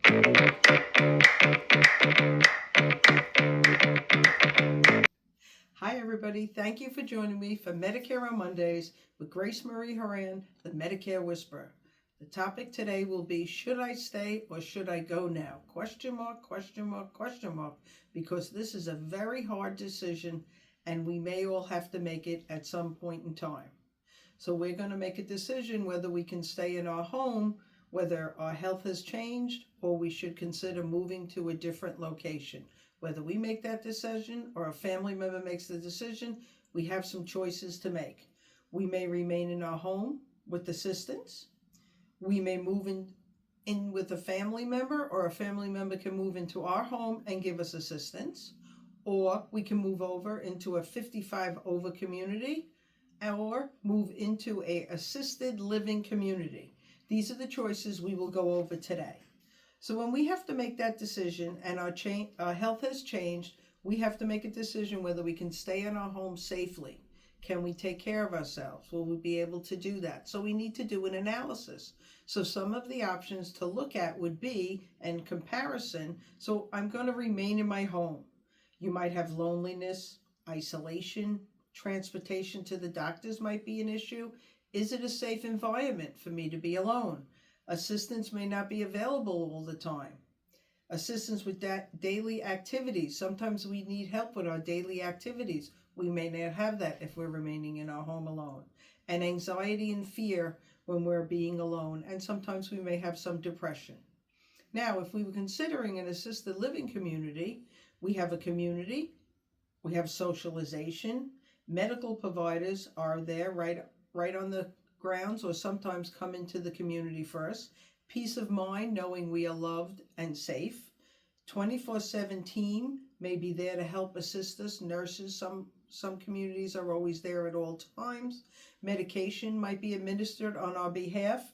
Hi, everybody. Thank you for joining me for Medicare on Mondays with Grace Marie Horan, the Medicare Whisperer. The topic today will be, should I stay or should I go now? Question mark, question mark, question mark, because this is a very hard decision and we may all have to make it at some point in time. So we're going to make a decision whether we can stay in our home, whether our health has changed, or we should consider moving to a different location. Whether we make that decision or a family member makes the decision, we have some choices to make. We may remain in our home with assistance. We may move in with a family member, or a family member can move into our home and give us assistance. Or we can move over into a 55 over community, or move into a assisted living community. These are the choices we will go over today. So when we have to make that decision and our health has changed, we have to make a decision whether we can stay in our home safely. Can we take care of ourselves? Will we be able to do that? So we need to do an analysis. So some of the options to look at would be, in comparison, so I'm going to remain in my home. You might have loneliness, isolation, transportation to the doctors might be an issue. Is it a safe environment for me to be alone? Assistance may not be available all the time. Assistance with daily activities. Sometimes we need help with our daily activities. We may not have that if we're remaining in our home alone. And anxiety and fear when we're being alone. And sometimes we may have some depression. Now, if we were considering an assisted living community, we have a community, we have socialization, medical providers are there right on the grounds, or sometimes come into the community first. Peace of mind, knowing we are loved and safe. 24/7 team may be there to help assist us. Nurses, some communities are always there at all times. Medication might be administered on our behalf,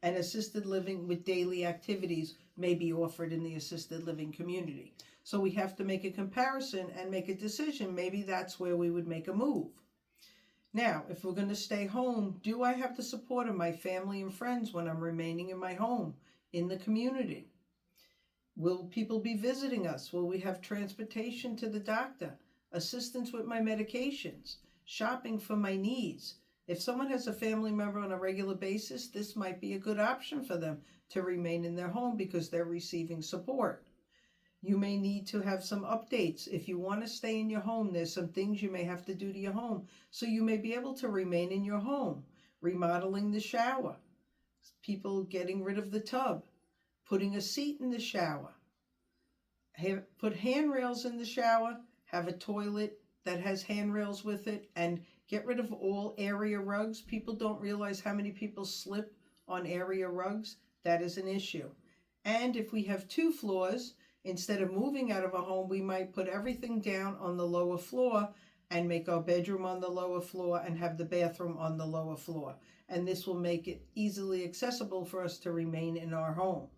and assisted living with daily activities may be offered in the assisted living community. So we have to make a comparison and make a decision. Maybe that's where we would make a move. Now, if we're going to stay home, do I have the support of my family and friends when I'm remaining in my home, in the community? Will people be visiting us? Will we have transportation to the doctor? Assistance with my medications? Shopping for my needs? If someone has a family member on a regular basis, this might be a good option for them to remain in their home because they're receiving support. You may need to have some updates. If you want to stay in your home, there's some things you may have to do to your home. So you may be able to remain in your home. Remodeling the shower, people getting rid of the tub, putting a seat in the shower, put handrails in the shower, have a toilet that has handrails with it, and get rid of all area rugs. People don't realize how many people slip on area rugs. That is an issue. And if we have 2 floors, instead of moving out of a home, we might put everything down on the lower floor and make our bedroom on the lower floor and have the bathroom on the lower floor. And this will make it easily accessible for us to remain in our home.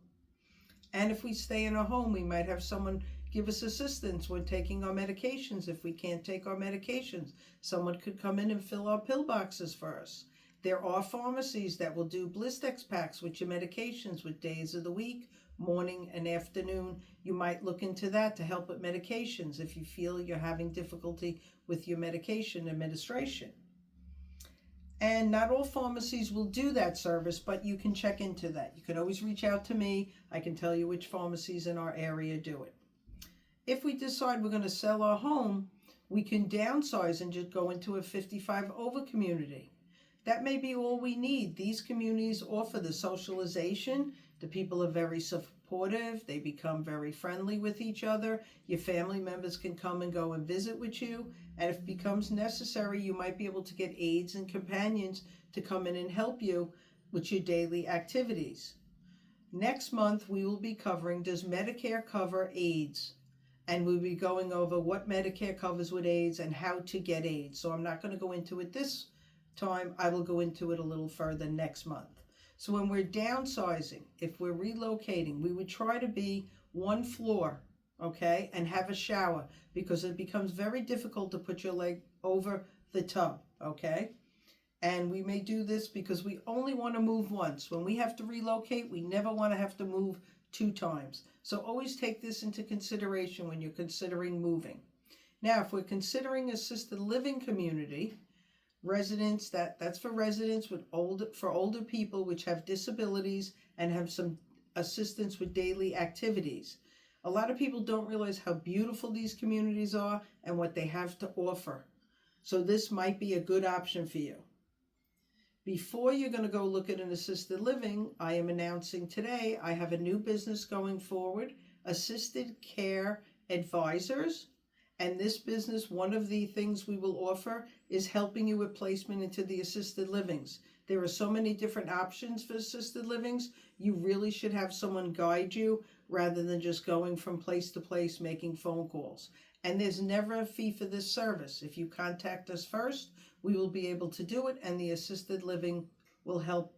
And if we stay in our home, we might have someone give us assistance when taking our medications. If we can't take our medications, someone could come in and fill our pill boxes for us. There are pharmacies that will do Blistex packs with your medications with days of the week, morning and afternoon. You might look into that to help with medications if you feel you're having difficulty with your medication administration. And not all pharmacies will do that service, but you can check into that. You can always reach out to me. I can tell you which pharmacies in our area do it. If we decide we're going to sell our home, we can downsize and just go into a 55 over community. That may be all we need. These communities offer the socialization. The people are very supportive. They become very friendly with each other. Your family members can come and go and visit with you. And if it becomes necessary, you might be able to get aides and companions to come in and help you with your daily activities. Next month, we will be covering, does Medicare cover AIDS? And we'll be going over what Medicare covers with AIDS and how to get AIDS. So I'm not going to go into it this time. I will go into it a little further next month. So when we're downsizing, if we're relocating, we would try to be 1 floor, okay, and have a shower, because it becomes very difficult to put your leg over the tub, okay? And we may do this because we only want to move once. When we have to relocate, we never want to have to move 2 times. So always take this into consideration when you're considering moving. Now, if we're considering assisted living community, residents, that's for residents with older people which have disabilities and have some assistance with daily activities. A lot of people don't realize how beautiful these communities are and what they have to offer. So this might be a good option for you. Before you're going to go look at an assisted living, I am announcing today I have a new business going forward, Assisted Care Advisors. And this business, one of the things we will offer is helping you with placement into the assisted livings. There are so many different options for assisted livings. You really should have someone guide you rather than just going from place to place making phone calls. And there's never a fee for this service. If you contact us first, we will be able to do it, and the assisted living will help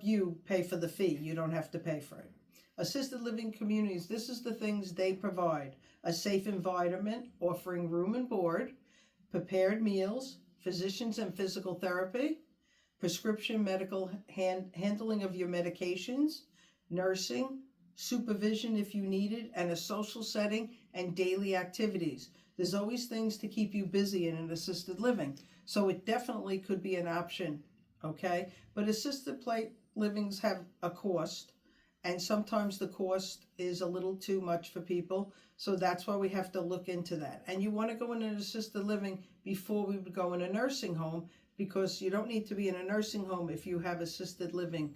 you pay for the fee. You don't have to pay for it. Assisted living communities, this is the things they provide. A safe environment offering room and board, prepared meals, physicians and physical therapy, prescription medical handling of your medications, nursing, supervision if you need it, and a social setting and daily activities. There's always things to keep you busy in an assisted living. So it definitely could be an option, okay? But assisted livings have a cost. And sometimes the cost is a little too much for people. So that's why we have to look into that. And you want to go in an assisted living before we would go in a nursing home, because you don't need to be in a nursing home if you have assisted living.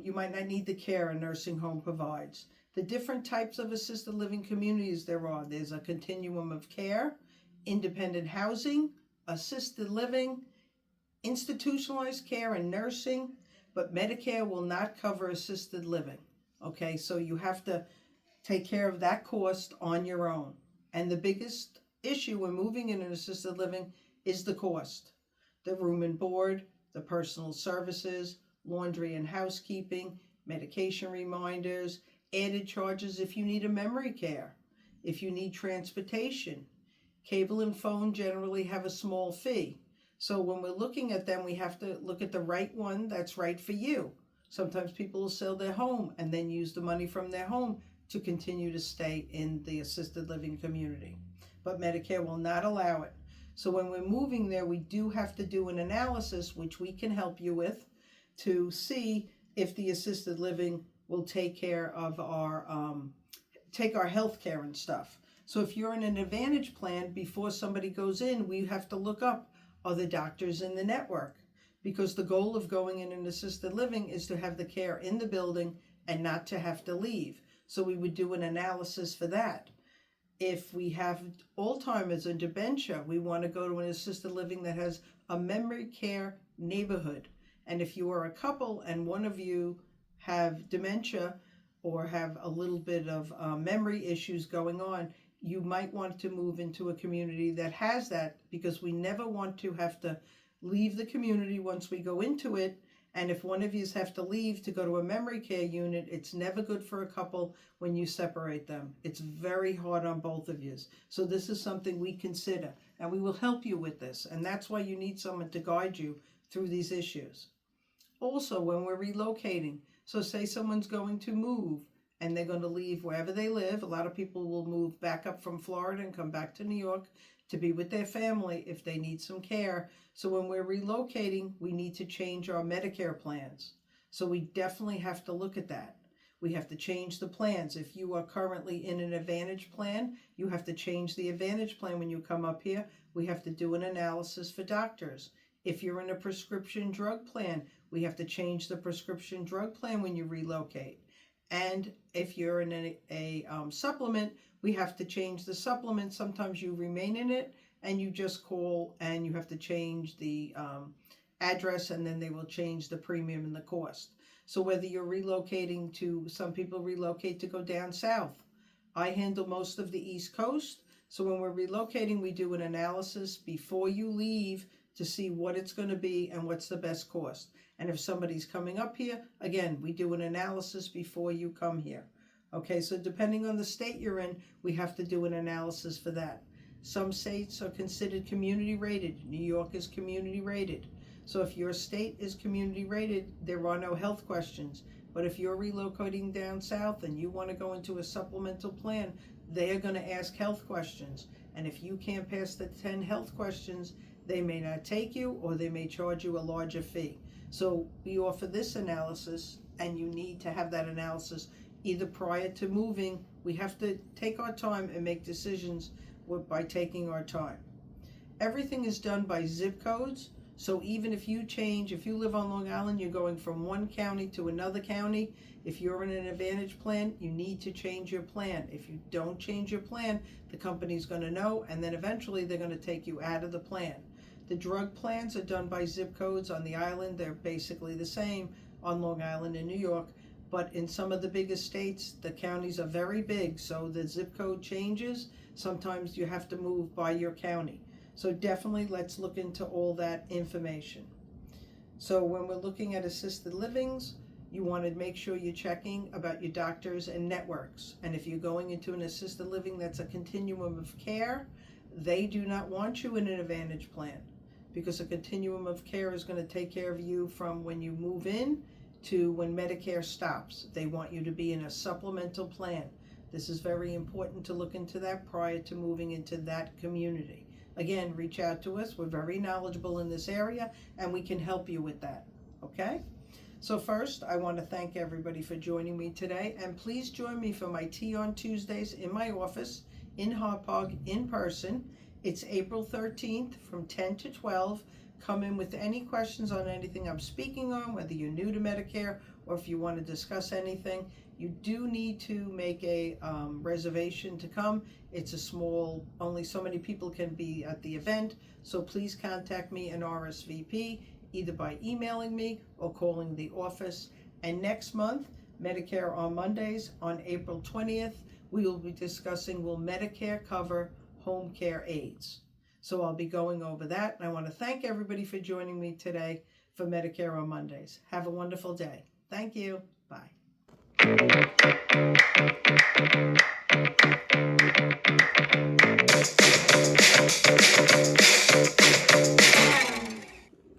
You might not need the care a nursing home provides. The different types of assisted living communities there are. There's a continuum of care, independent housing, assisted living, institutionalized care and nursing, but Medicare will not cover assisted living. Okay, so you have to take care of that cost on your own. And the biggest issue when moving in an assisted living is the cost. The room and board, the personal services, laundry and housekeeping, medication reminders, added charges if you need a memory care, if you need transportation. Cable and phone generally have a small fee. So when we're looking at them, we have to look at the right one that's right for you. Sometimes people will sell their home and then use the money from their home to continue to stay in the assisted living community. But Medicare will not allow it. So when we're moving there, we do have to do an analysis, which we can help you with, to see if the assisted living will take care of our health care and stuff. So if you're in an Advantage plan, before somebody goes in, we have to look up, are the doctors in the network? Because the goal of going in an assisted living is to have the care in the building and not to have to leave. So we would do an analysis for that. If we have Alzheimer's and dementia, we want to go to an assisted living that has a memory care neighborhood. And if you are a couple and one of you have dementia or have a little bit of memory issues going on, you might want to move into a community that has that, because we never want to have to leave the community once we go into it. And if one of you have to leave to go to a memory care unit, it's never good for a couple when you separate them. It's very hard on both of you. So this is something we consider, and we will help you with this. And that's why you need someone to guide you through these issues. Also, when we're relocating, so say someone's going to move and they're going to leave wherever they live. A lot of people will move back up from Florida and come back to New York to be with their family if they need some care. So when we're relocating, we need to change our Medicare plans. So we definitely have to look at that. We have to change the plans. If you are currently in an Advantage plan, you have to change the Advantage plan when you come up here. We have to do an analysis for doctors. If you're in a prescription drug plan, we have to change the prescription drug plan when you relocate. And if you're in a supplement, we have to change the supplement. Sometimes you remain in it and you just call and you have to change the address, and then they will change the premium and the cost. So whether you're relocating to, some people relocate to go down south. I handle most of the East Coast. So when we're relocating, we do an analysis before you leave to see what it's going to be and what's the best cost. And if somebody's coming up here, again, we do an analysis before you come here. Okay, so depending on the state you're in, we have to do an analysis for that. Some states are considered community rated. New York is community rated. So if your state is community rated, there are no health questions. But if you're relocating down south and you want to go into a supplemental plan, they are going to ask health questions. And if you can't pass the 10 health questions, they may not take you, or they may charge you a larger fee. So we offer this analysis, and you need to have that analysis either prior to moving. We have to take our time and make decisions by taking our time. Everything is done by zip codes. So even if you live on Long Island, you're going from one county to another county. If you're in an Advantage plan, you need to change your plan. If you don't change your plan, the company's going to know, and then eventually they're going to take you out of the plan. The drug plans are done by zip codes on the island. They're basically the same on Long Island and New York. But in some of the biggest states, the counties are very big, so the zip code changes. Sometimes you have to move by your county. So definitely let's look into all that information. So when we're looking at assisted livings, you want to make sure you're checking about your doctors and networks. And if you're going into an assisted living that's a continuum of care, they do not want you in an Advantage plan, because a continuum of care is going to take care of you from when you move in to when Medicare stops. They want you to be in a supplemental plan. This is very important to look into that prior to moving into that community. Again, reach out to us. We're very knowledgeable in this area, and we can help you with that. Okay? So first, I want to thank everybody for joining me today, and please join me for my Tea on Tuesdays in my office in Hauppauge in person. It's April 13th from 10 to 12. Come in with any questions on anything I'm speaking on, whether you're new to Medicare or if you want to discuss anything. You do need to make a reservation to come. It's a small, only so many people can be at the event, so please contact me and RSVP either by emailing me or calling the office. And next month, Medicare on Mondays, on April 20th, we will be discussing, will Medicare cover home care aides? So I'll be going over that, and I want to thank everybody for joining me today for Medicare on Mondays. Have a wonderful day. Thank you. Bye.